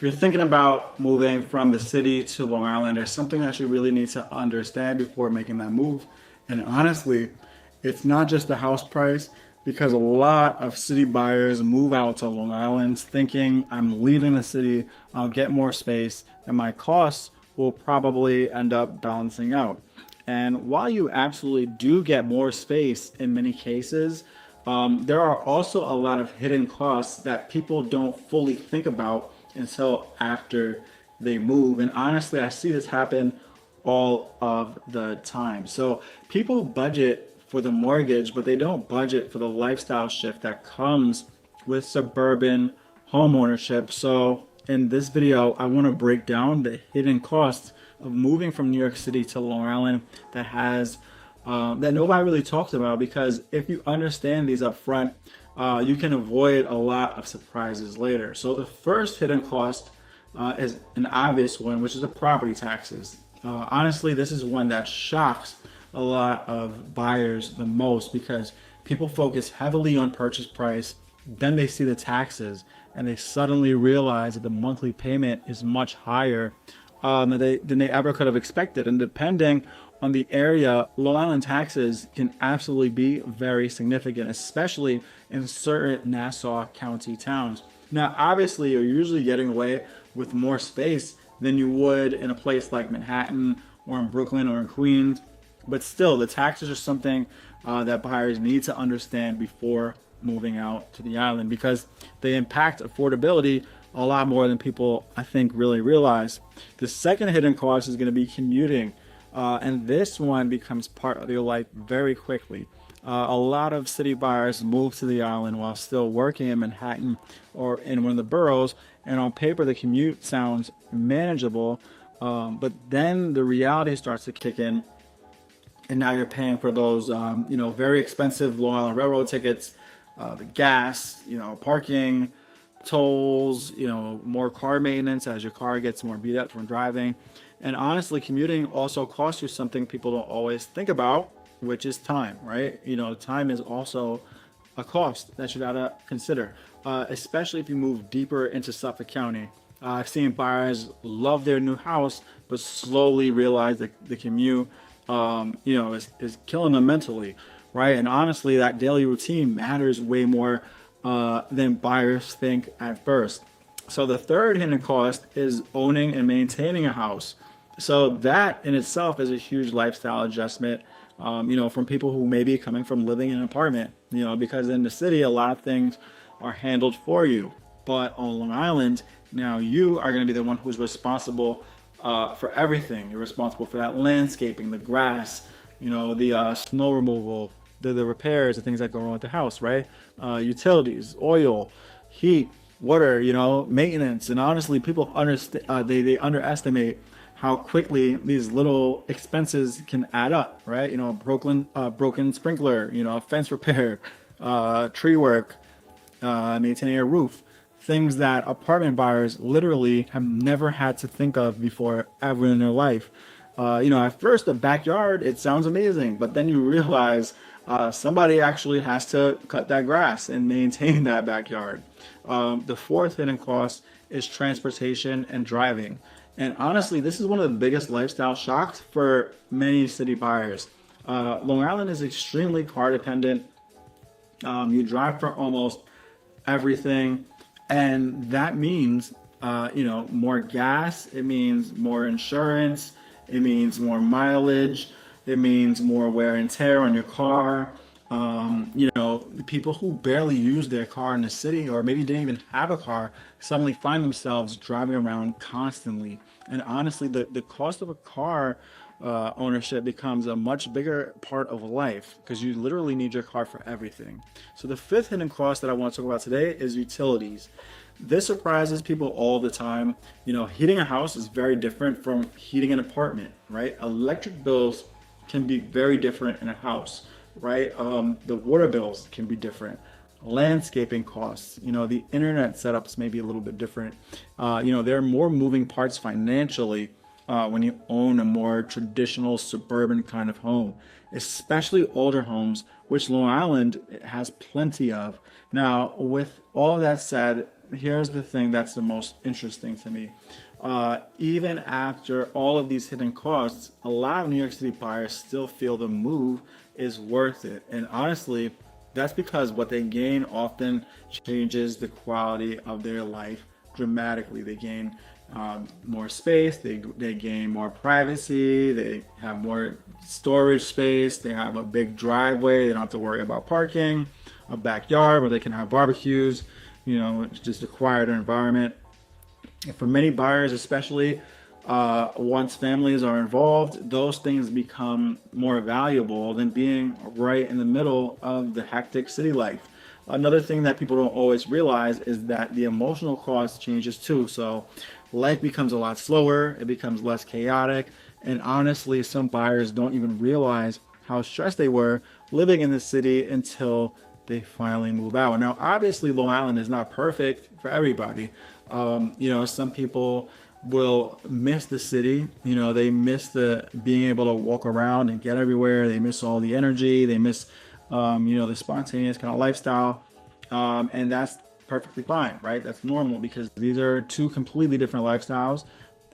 you're thinking about moving from the city to Long Island, there's something that you really need to understand before making that move. And honestly, it's not just the house price, because a lot of city buyers move out to Long Island thinking I'm leaving the city, I'll get more space, and my costs will probably end up balancing out. And while you absolutely do get more space in many cases, there are also a lot of hidden costs that people don't fully think about until after they move. And honestly, I see this happen all of the time. So people budget for the mortgage, but they don't budget for the lifestyle shift that comes with suburban home ownership. So in this video, I want to break down the hidden costs of moving from New York City to Long Island that nobody really talks about, because if you understand these up front, you can avoid a lot of surprises later. So the first hidden cost is an obvious one, which is the property taxes. Honestly, this is one that shocks a lot of buyers the most, because people focus heavily on purchase price, then they see the taxes and they suddenly realize that the monthly payment is much higher than they ever could have expected. And depending on the area, Long Island taxes can absolutely be very significant, especially in certain Nassau County towns. Now, obviously, you're usually getting away with more space than you would in a place like Manhattan or in Brooklyn or in Queens. But still, the taxes are something that buyers need to understand before moving out to the island, because they impact affordability a lot more than people, I think, really realize. The second hidden cost is going to be commuting. And this one becomes part of your life very quickly. A lot of city buyers move to the island while still working in Manhattan or in one of the boroughs, and on paper the commute sounds manageable, but then the reality starts to kick in, and now you're paying for those very expensive Long Island Railroad tickets, the gas, parking, tolls, more car maintenance as your car gets more beat up from driving. And honestly, commuting also costs you something people don't always think about, which is time, right? Time is also a cost that you gotta consider, especially if you move deeper into Suffolk County. I've seen buyers love their new house, but slowly realize that the commute, is killing them mentally, right? And honestly, that daily routine matters way more than buyers think at first. So the third hidden cost is owning and maintaining a house. So that in itself is a huge lifestyle adjustment, from people who may be coming from living in an apartment, because in the city, a lot of things are handled for you. But on Long Island, now you are going to be the one who's responsible for everything. You're responsible for that landscaping, the grass, the snow removal, the repairs, the things that go wrong with the house, right? Utilities, oil, heat, water, maintenance. And honestly, people understand, they underestimate how quickly these little expenses can add up, right? Broken sprinkler, fence repair, tree work, maintaining a roof, things that apartment buyers literally have never had to think of before ever in their life. At first, the backyard, it sounds amazing, but then you realize somebody actually has to cut that grass and maintain that backyard. The fourth hidden cost is transportation and driving. And honestly, this is one of the biggest lifestyle shocks for many city buyers. Long Island is extremely car dependent. You drive for almost everything, and that means more gas. It means more insurance. It means more mileage. It means more wear and tear on your car. People who barely use their car in the city, or maybe didn't even have a car, suddenly find themselves driving around constantly. And honestly, the cost of a car ownership becomes a much bigger part of life, because you literally need your car for everything. So the fifth hidden cost that I want to talk about today is utilities. This surprises people all the time. Heating a house is very different from heating an apartment, right? Electric bills can be very different in a house, right? The water bills can be different. Landscaping costs, the internet setups may be a little bit different. There are more moving parts financially when you own a more traditional suburban kind of home, especially older homes, which Long Island has plenty of. Now, with all of that said, here's the thing that's the most interesting to me. Even after all of these hidden costs, a lot of New York City buyers still feel the move is worth it. And honestly, that's because what they gain often changes the quality of their life dramatically. They gain more space, they gain more privacy, they have more storage space, they have a big driveway, they don't have to worry about parking, a backyard where they can have barbecues, it's just a quieter environment. And for many buyers, especially once families are involved, those things become more valuable than being right in the middle of the hectic city life. Another thing that people don't always realize is that the emotional cost changes too. So life becomes a lot slower, it becomes less chaotic, and honestly, some buyers don't even realize how stressed they were living in the city until they finally move out. Now, obviously, Long Island is not perfect for everybody. Some people will miss the city. They miss the being able to walk around and get everywhere. They miss all the energy. They miss, the spontaneous kind of lifestyle. And that's perfectly fine, right? That's normal because these are two completely different lifestyles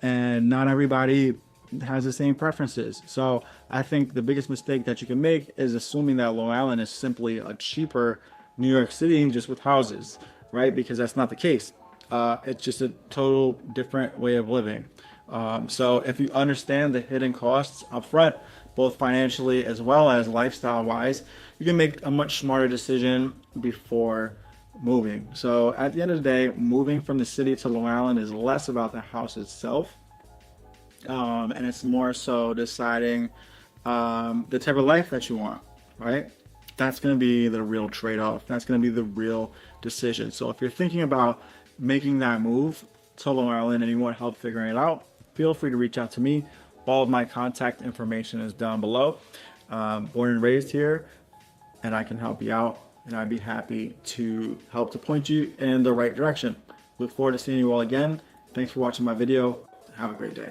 and not everybody has the same preferences. So I think the biggest mistake that you can make is assuming that Long Island is simply a cheaper New York City just with houses, right? Because that's not the case. It's just a total different way of living. So if you understand the hidden costs up front, both financially as well as lifestyle wise, you can make a much smarter decision before moving. So at the end of the day, moving from the city to Long Island is less about the house itself. And it's more so deciding the type of life that you want, right? That's going to be the real trade-off. That's going to be the real decision. So if you're thinking about making that move to Long Island and you want help figuring it out, feel free to reach out to me. All of my contact information is down below. Born and raised here, and I can help you out, and I'd be happy to help to point you in the right direction. Look forward to seeing you all again. Thanks for watching my video. Have a great day.